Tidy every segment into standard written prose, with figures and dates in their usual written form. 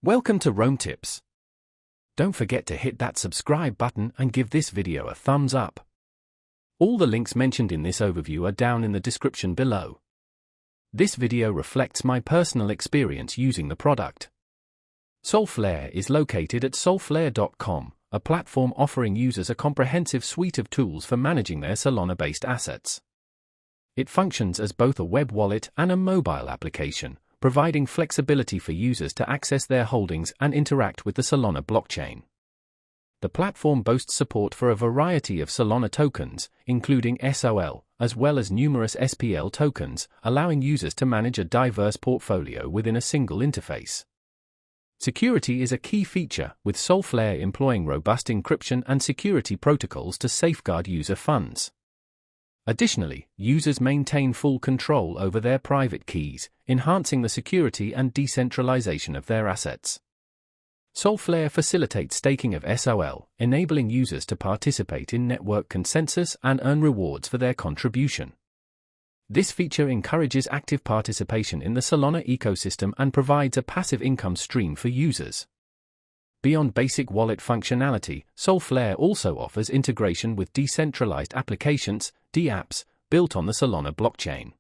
Welcome to Rome Tips. Don't forget to hit that subscribe button and give this video a thumbs up. All the links mentioned in this overview are down in the description below. This video reflects my personal experience using the product. Solflare is located at solflare.com, a platform offering users a comprehensive suite of tools for managing their Solana-based assets. It functions as both a web wallet and a mobile application, providing flexibility for users to access their holdings and interact with the Solana blockchain. The platform boasts support for a variety of Solana tokens, including SOL, as well as numerous SPL tokens, allowing users to manage a diverse portfolio within a single interface. Security is a key feature, with Solflare employing robust encryption and security protocols to safeguard user funds. Additionally, users maintain full control over their private keys, enhancing the security and decentralization of their assets. Solflare facilitates staking of SOL, enabling users to participate in network consensus and earn rewards for their contribution. This feature encourages active participation in the Solana ecosystem and provides a passive income stream for users. Beyond basic wallet functionality, Solflare also offers integration with decentralized applications, DApps, built on the Solana blockchain.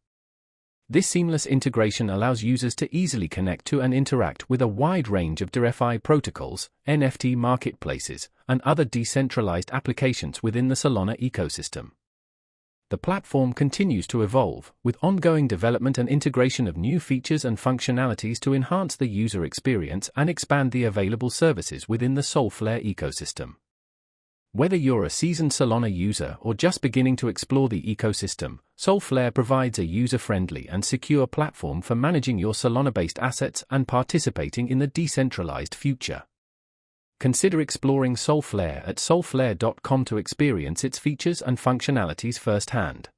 This seamless integration allows users to easily connect to and interact with a wide range of DeFi protocols, NFT marketplaces, and other decentralized applications within the Solana ecosystem. The platform continues to evolve, with ongoing development and integration of new features and functionalities to enhance the user experience and expand the available services within the Solflare ecosystem. Whether you're a seasoned Solana user or just beginning to explore the ecosystem, Solflare provides a user-friendly and secure platform for managing your Solana-based assets and participating in the decentralized future. Consider exploring Solflare at solflare.com to experience its features and functionalities firsthand.